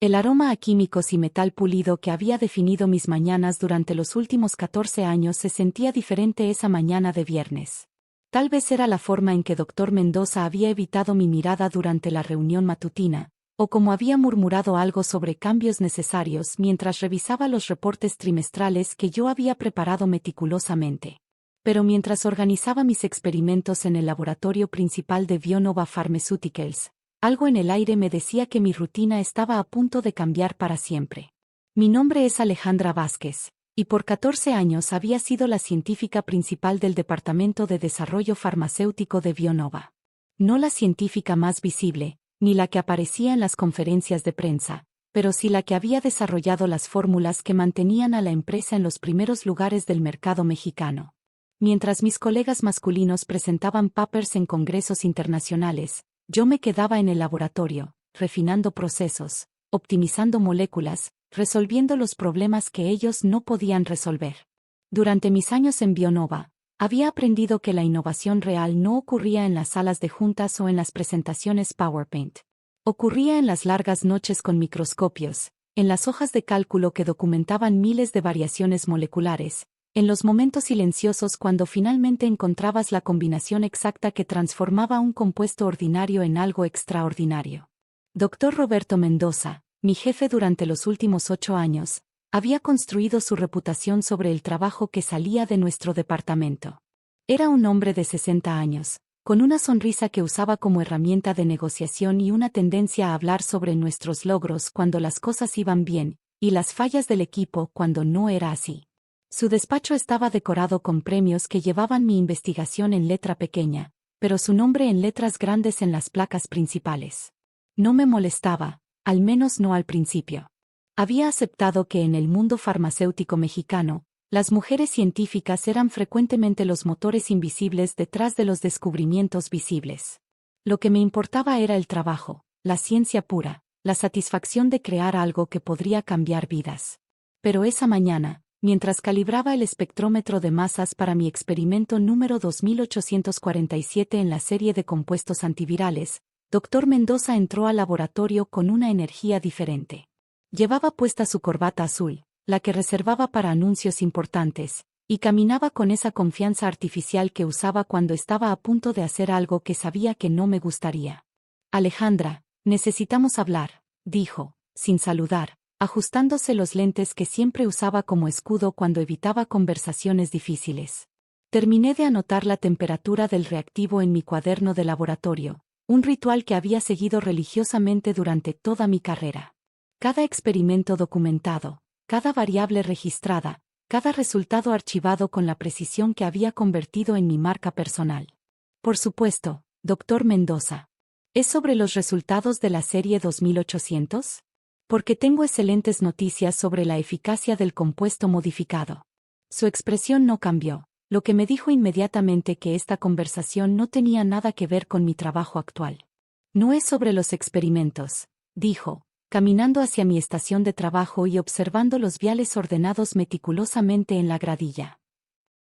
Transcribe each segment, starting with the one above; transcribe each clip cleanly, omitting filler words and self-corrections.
El aroma a químicos y metal pulido que había definido mis mañanas durante los últimos 14 años se sentía diferente esa mañana de viernes. Tal vez era la forma en que Dr. Mendoza había evitado mi mirada durante la reunión matutina, o como había murmurado algo sobre cambios necesarios mientras revisaba los reportes trimestrales que yo había preparado meticulosamente. Pero mientras organizaba mis experimentos en el laboratorio principal de Bionova Pharmaceuticals, algo en el aire me decía que mi rutina estaba a punto de cambiar para siempre. Mi nombre es Alejandra Vázquez, y por 14 años había sido la científica principal del Departamento de Desarrollo Farmacéutico de Bionova. No la científica más visible, ni la que aparecía en las conferencias de prensa, pero sí la que había desarrollado las fórmulas que mantenían a la empresa en los primeros lugares del mercado mexicano. Mientras mis colegas masculinos presentaban papers en congresos internacionales, yo me quedaba en el laboratorio, refinando procesos, optimizando moléculas, resolviendo los problemas que ellos no podían resolver. Durante mis años en Bionova, había aprendido que la innovación real no ocurría en las salas de juntas o en las presentaciones PowerPoint. Ocurría en las largas noches con microscopios, en las hojas de cálculo que documentaban miles de variaciones moleculares, en los momentos silenciosos cuando finalmente encontrabas la combinación exacta que transformaba un compuesto ordinario en algo extraordinario. Dr. Roberto Mendoza, mi jefe durante los últimos 8 años, había construido su reputación sobre el trabajo que salía de nuestro departamento. Era un hombre de 60 años, con una sonrisa que usaba como herramienta de negociación y una tendencia a hablar sobre nuestros logros cuando las cosas iban bien, y las fallas del equipo cuando no era así. Su despacho estaba decorado con premios que llevaban mi investigación en letra pequeña, pero su nombre en letras grandes en las placas principales. No me molestaba, al menos no al principio. Había aceptado que en el mundo farmacéutico mexicano, las mujeres científicas eran frecuentemente los motores invisibles detrás de los descubrimientos visibles. Lo que me importaba era el trabajo, la ciencia pura, la satisfacción de crear algo que podría cambiar vidas. Pero esa mañana, mientras calibraba el espectrómetro de masas para mi experimento número 2847 en la serie de compuestos antivirales, Dr. Mendoza entró al laboratorio con una energía diferente. Llevaba puesta su corbata azul, la que reservaba para anuncios importantes, y caminaba con esa confianza artificial que usaba cuando estaba a punto de hacer algo que sabía que no me gustaría. Alejandra, necesitamos hablar, dijo, sin saludar, ajustándose los lentes que siempre usaba como escudo cuando evitaba conversaciones difíciles. Terminé de anotar la temperatura del reactivo en mi cuaderno de laboratorio, un ritual que había seguido religiosamente durante toda mi carrera. Cada experimento documentado, cada variable registrada, cada resultado archivado con la precisión que había convertido en mi marca personal. Por supuesto, Dr. Mendoza. ¿Es sobre los resultados de la serie 2800? Porque tengo excelentes noticias sobre la eficacia del compuesto modificado. Su expresión no cambió, lo que me dijo inmediatamente que esta conversación no tenía nada que ver con mi trabajo actual. No es sobre los experimentos, dijo, caminando hacia mi estación de trabajo y observando los viales ordenados meticulosamente en la gradilla.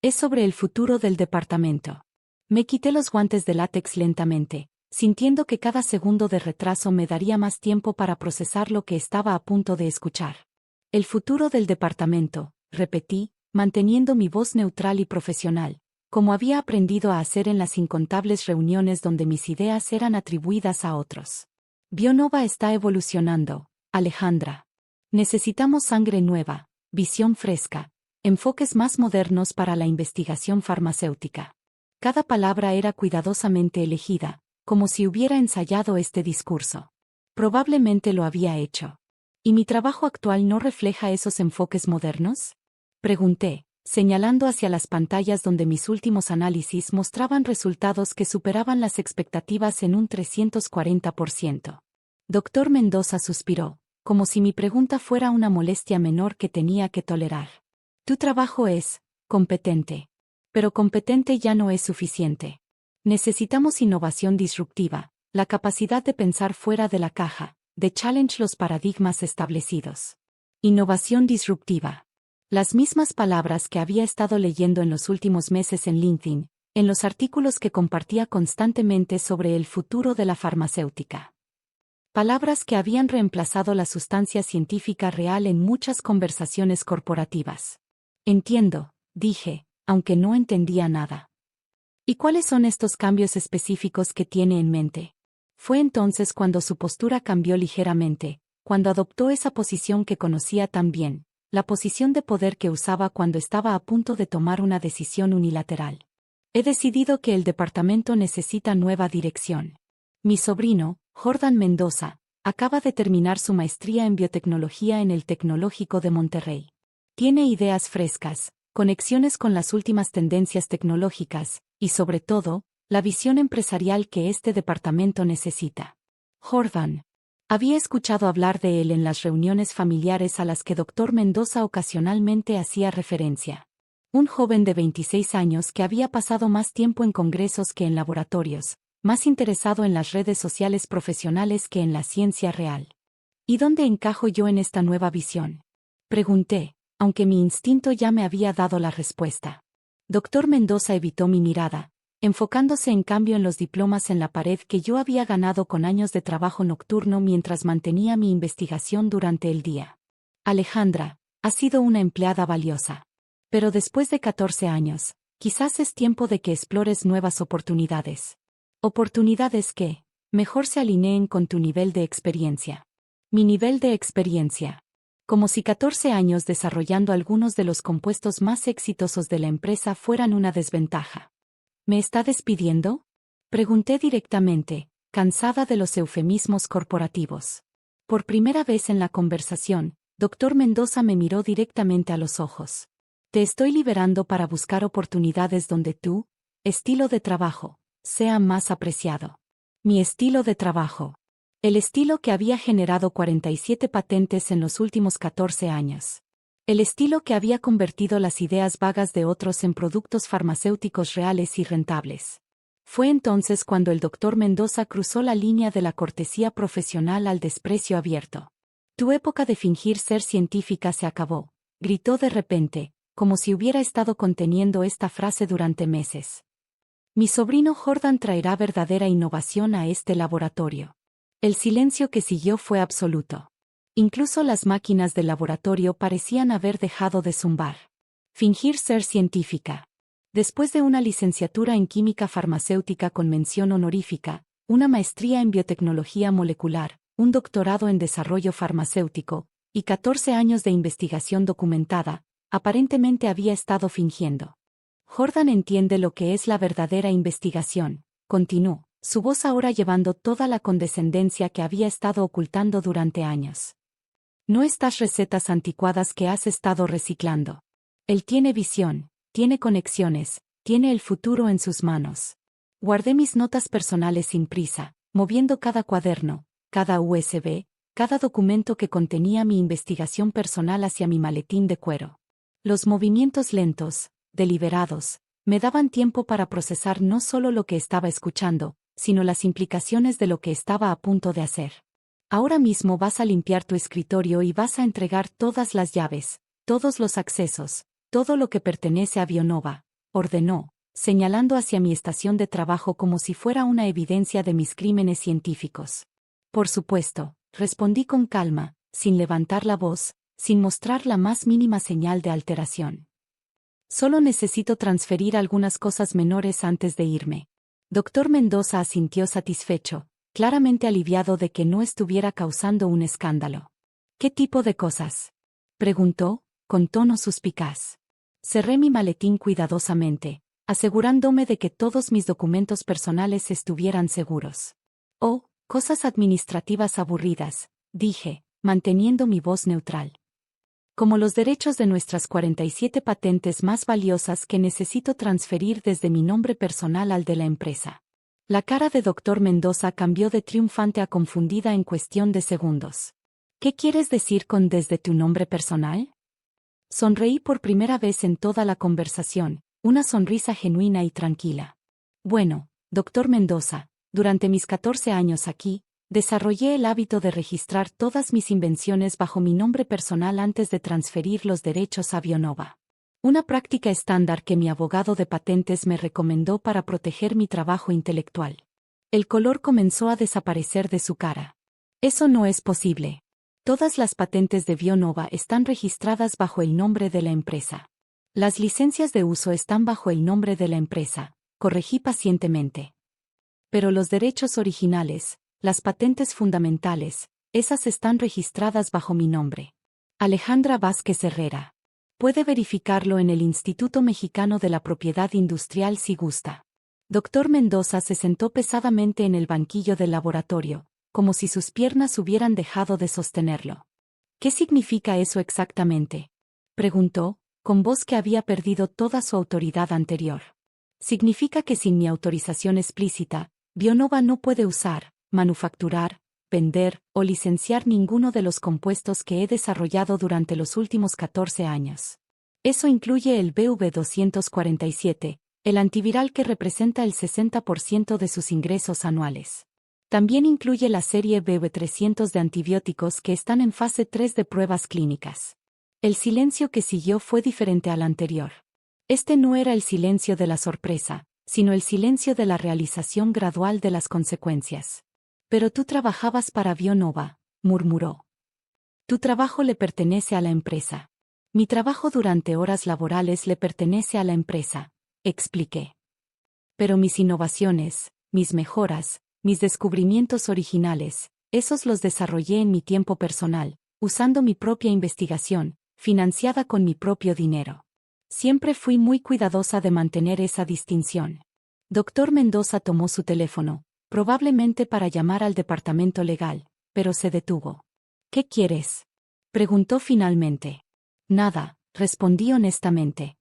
Es sobre el futuro del departamento. Me quité los guantes de látex lentamente, sintiendo que cada segundo de retraso me daría más tiempo para procesar lo que estaba a punto de escuchar. El futuro del departamento, repetí, manteniendo mi voz neutral y profesional, como había aprendido a hacer en las incontables reuniones donde mis ideas eran atribuidas a otros. Bionova está evolucionando, Alejandra. Necesitamos sangre nueva, visión fresca, enfoques más modernos para la investigación farmacéutica. Cada palabra era cuidadosamente elegida, como si hubiera ensayado este discurso. Probablemente lo había hecho. ¿Y mi trabajo actual no refleja esos enfoques modernos? Pregunté, señalando hacia las pantallas donde mis últimos análisis mostraban resultados que superaban las expectativas en un 340%. Dr. Mendoza suspiró, como si mi pregunta fuera una molestia menor que tenía que tolerar. Tu trabajo es competente. Pero competente ya no es suficiente. Necesitamos innovación disruptiva, la capacidad de pensar fuera de la caja, de challenge los paradigmas establecidos. Innovación disruptiva. Las mismas palabras que había estado leyendo en los últimos meses en LinkedIn, en los artículos que compartía constantemente sobre el futuro de la farmacéutica. Palabras que habían reemplazado la sustancia científica real en muchas conversaciones corporativas. Entiendo, dije, aunque no entendía nada. ¿Y cuáles son estos cambios específicos que tiene en mente? Fue entonces cuando su postura cambió ligeramente, cuando adoptó esa posición que conocía tan bien, la posición de poder que usaba cuando estaba a punto de tomar una decisión unilateral. He decidido que el departamento necesita nueva dirección. Mi sobrino, Jordan Mendoza, acaba de terminar su maestría en biotecnología en el Tecnológico de Monterrey. Tiene ideas frescas, conexiones con las últimas tendencias tecnológicas, y sobre todo, la visión empresarial que este departamento necesita. Jordan. Había escuchado hablar de él en las reuniones familiares a las que Dr. Mendoza ocasionalmente hacía referencia. Un joven de 26 años que había pasado más tiempo en congresos que en laboratorios, más interesado en las redes sociales profesionales que en la ciencia real. ¿Y dónde encajo yo en esta nueva visión? Pregunté, aunque mi instinto ya me había dado la respuesta. Dr. Mendoza evitó mi mirada, enfocándose en cambio en los diplomas en la pared que yo había ganado con años de trabajo nocturno mientras mantenía mi investigación durante el día. Alejandra, has sido una empleada valiosa. Pero después de 14 años, quizás es tiempo de que explores nuevas oportunidades. Oportunidades que, mejor se alineen con tu nivel de experiencia. Mi nivel de experiencia. Como si 14 años desarrollando algunos de los compuestos más exitosos de la empresa fueran una desventaja. ¿Me está despidiendo? Pregunté directamente, cansada de los eufemismos corporativos. Por primera vez en la conversación, Dr. Mendoza me miró directamente a los ojos. Te estoy liberando para buscar oportunidades donde tu estilo de trabajo sea más apreciado. Mi estilo de trabajo. El estilo que había generado 47 patentes en los últimos 14 años. El estilo que había convertido las ideas vagas de otros en productos farmacéuticos reales y rentables. Fue entonces cuando el Dr. Mendoza cruzó la línea de la cortesía profesional al desprecio abierto. Tu época de fingir ser científica se acabó, gritó de repente, como si hubiera estado conteniendo esta frase durante meses. Mi sobrino Jordan traerá verdadera innovación a este laboratorio. El silencio que siguió fue absoluto. Incluso las máquinas del laboratorio parecían haber dejado de zumbar. Fingir ser científica. Después de una licenciatura en química farmacéutica con mención honorífica, una maestría en biotecnología molecular, un doctorado en desarrollo farmacéutico, y 14 años de investigación documentada, aparentemente había estado fingiendo. Jordan entiende lo que es la verdadera investigación, continuó, su voz ahora llevando toda la condescendencia que había estado ocultando durante años. No estas recetas anticuadas que has estado reciclando. Él tiene visión, tiene conexiones, tiene el futuro en sus manos. Guardé mis notas personales sin prisa, moviendo cada cuaderno, cada USB, cada documento que contenía mi investigación personal hacia mi maletín de cuero. Los movimientos lentos, deliberados, me daban tiempo para procesar no solo lo que estaba escuchando, sino las implicaciones de lo que estaba a punto de hacer. Ahora mismo vas a limpiar tu escritorio y vas a entregar todas las llaves, todos los accesos, todo lo que pertenece a Bionova, ordenó, señalando hacia mi estación de trabajo como si fuera una evidencia de mis crímenes científicos. Por supuesto, respondí con calma, sin levantar la voz, sin mostrar la más mínima señal de alteración. Solo necesito transferir algunas cosas menores antes de irme. Dr. Mendoza asintió satisfecho, claramente aliviado de que no estuviera causando un escándalo. ¿Qué tipo de cosas? Preguntó, con tono suspicaz. Cerré mi maletín cuidadosamente, asegurándome de que todos mis documentos personales estuvieran seguros. Oh, cosas administrativas aburridas, dije, manteniendo mi voz neutral. Como los derechos de nuestras 47 patentes más valiosas que necesito transferir desde mi nombre personal al de la empresa. La cara de Dr. Mendoza cambió de triunfante a confundida en cuestión de segundos. ¿Qué quieres decir con desde tu nombre personal? Sonreí por primera vez en toda la conversación, una sonrisa genuina y tranquila. Bueno, Dr. Mendoza, durante mis 14 años aquí, desarrollé el hábito de registrar todas mis invenciones bajo mi nombre personal antes de transferir los derechos a Bionova. Una práctica estándar que mi abogado de patentes me recomendó para proteger mi trabajo intelectual. El color comenzó a desaparecer de su cara. Eso no es posible. Todas las patentes de Bionova están registradas bajo el nombre de la empresa. Las licencias de uso están bajo el nombre de la empresa, corregí pacientemente. Pero los derechos originales, las patentes fundamentales, esas están registradas bajo mi nombre. Alejandra Vázquez Herrera. Puede verificarlo en el Instituto Mexicano de la Propiedad Industrial si gusta. Dr. Mendoza se sentó pesadamente en el banquillo del laboratorio, como si sus piernas hubieran dejado de sostenerlo. ¿Qué significa eso exactamente?, preguntó, con voz que había perdido toda su autoridad anterior. Significa que sin mi autorización explícita, Bionova no puede usar, manufacturar, vender o licenciar ninguno de los compuestos que he desarrollado durante los últimos 14 años. Eso incluye el BV247, el antiviral que representa el 60% de sus ingresos anuales. También incluye la serie BV300 de antibióticos que están en fase 3 de pruebas clínicas. El silencio que siguió fue diferente al anterior. Este no era el silencio de la sorpresa, sino el silencio de la realización gradual de las consecuencias. Pero tú trabajabas para Bionova, murmuró. Tu trabajo le pertenece a la empresa. Mi trabajo durante horas laborales le pertenece a la empresa, expliqué. Pero mis innovaciones, mis mejoras, mis descubrimientos originales, esos los desarrollé en mi tiempo personal, usando mi propia investigación, financiada con mi propio dinero. Siempre fui muy cuidadosa de mantener esa distinción. Dr. Mendoza tomó su teléfono, probablemente para llamar al departamento legal, pero se detuvo. ¿Qué quieres?, preguntó finalmente. Nada, respondí honestamente.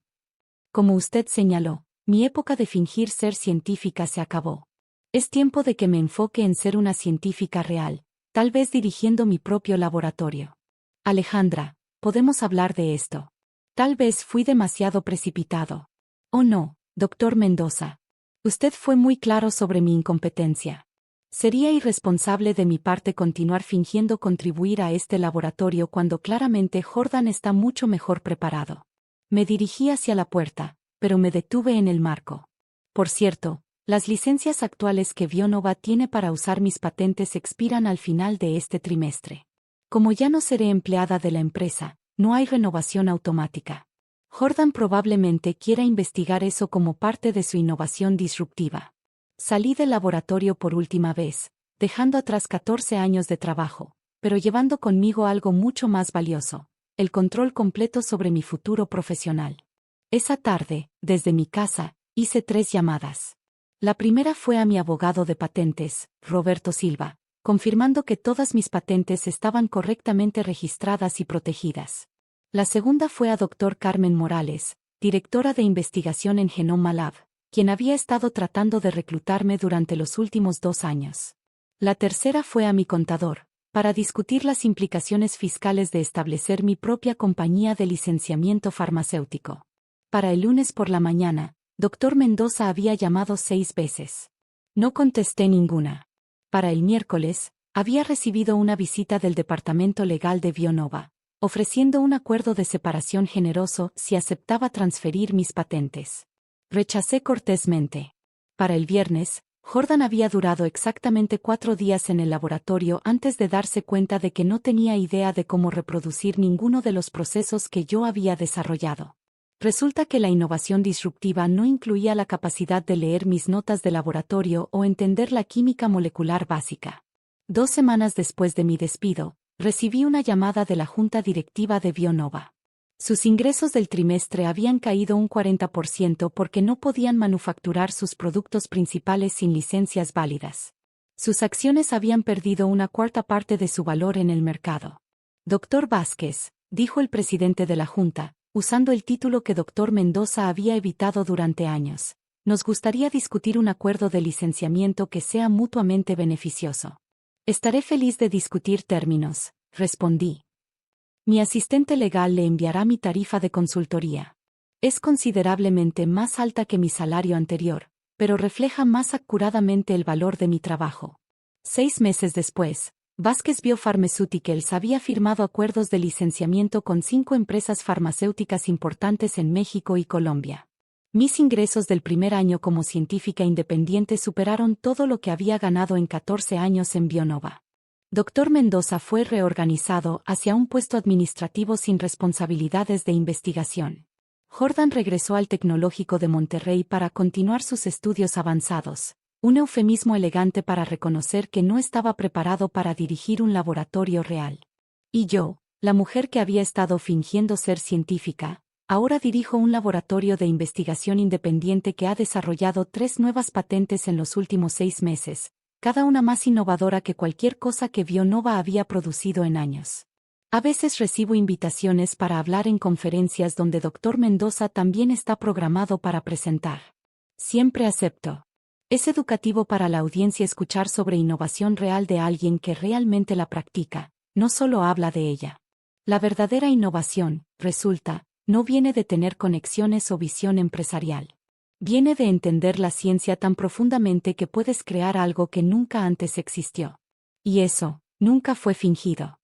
Como usted señaló, mi época de fingir ser científica se acabó. Es tiempo de que me enfoque en ser una científica real, tal vez dirigiendo mi propio laboratorio. Alejandra, podemos hablar de esto. Tal vez fui demasiado precipitado. Oh no, doctor Mendoza. Usted fue muy claro sobre mi incompetencia. Sería irresponsable de mi parte continuar fingiendo contribuir a este laboratorio cuando claramente Jordan está mucho mejor preparado. Me dirigí hacia la puerta, pero me detuve en el marco. Por cierto, las licencias actuales que Bionova tiene para usar mis patentes expiran al final de este trimestre. Como ya no seré empleada de la empresa, no hay renovación automática. Jordan probablemente quiera investigar eso como parte de su innovación disruptiva. Salí del laboratorio por última vez, dejando atrás 14 años de trabajo, pero llevando conmigo algo mucho más valioso, el control completo sobre mi futuro profesional. Esa tarde, desde mi casa, hice 3 llamadas. La primera fue a mi abogado de patentes, Roberto Silva, confirmando que todas mis patentes estaban correctamente registradas y protegidas. La segunda fue a Dr. Carmen Morales, directora de investigación en Genoma Lab, quien había estado tratando de reclutarme durante los últimos 2 años. La tercera fue a mi contador, para discutir las implicaciones fiscales de establecer mi propia compañía de licenciamiento farmacéutico. Para el lunes por la mañana, Dr. Mendoza había llamado 6 veces. No contesté ninguna. Para el miércoles, había recibido una visita del departamento legal de Bionova, ofreciendo un acuerdo de separación generoso si aceptaba transferir mis patentes. Rechacé cortésmente. Para el viernes, Jordan había durado exactamente 4 días en el laboratorio antes de darse cuenta de que no tenía idea de cómo reproducir ninguno de los procesos que yo había desarrollado. Resulta que la innovación disruptiva no incluía la capacidad de leer mis notas de laboratorio o entender la química molecular básica. 2 semanas después de mi despido, recibí una llamada de la junta directiva de Bionova. Sus ingresos del trimestre habían caído un 40% porque no podían manufacturar sus productos principales sin licencias válidas. Sus acciones habían perdido una cuarta parte de su valor en el mercado. Dr. Vázquez, dijo el presidente de la junta, usando el título que Dr. Mendoza había evitado durante años, nos gustaría discutir un acuerdo de licenciamiento que sea mutuamente beneficioso. Estaré feliz de discutir términos, respondí. Mi asistente legal le enviará mi tarifa de consultoría. Es considerablemente más alta que mi salario anterior, pero refleja más acuradamente el valor de mi trabajo. 6 meses después, Vázquez Biopharmaceuticals había firmado acuerdos de licenciamiento con 5 empresas farmacéuticas importantes en México y Colombia. Mis ingresos del primer año como científica independiente superaron todo lo que había ganado en 14 años en Bionova. Dr. Mendoza fue reorganizado hacia un puesto administrativo sin responsabilidades de investigación. Jordan regresó al Tecnológico de Monterrey para continuar sus estudios avanzados, un eufemismo elegante para reconocer que no estaba preparado para dirigir un laboratorio real. Y yo, la mujer que había estado fingiendo ser científica, ahora dirijo un laboratorio de investigación independiente que ha desarrollado 3 nuevas patentes en los últimos 6 meses, cada una más innovadora que cualquier cosa que Bionova había producido en años. A veces recibo invitaciones para hablar en conferencias donde Dr. Mendoza también está programado para presentar. Siempre acepto. Es educativo para la audiencia escuchar sobre innovación real de alguien que realmente la practica, no solo habla de ella. La verdadera innovación, resulta, no viene de tener conexiones o visión empresarial. Viene de entender la ciencia tan profundamente que puedes crear algo que nunca antes existió. Y eso, nunca fue fingido.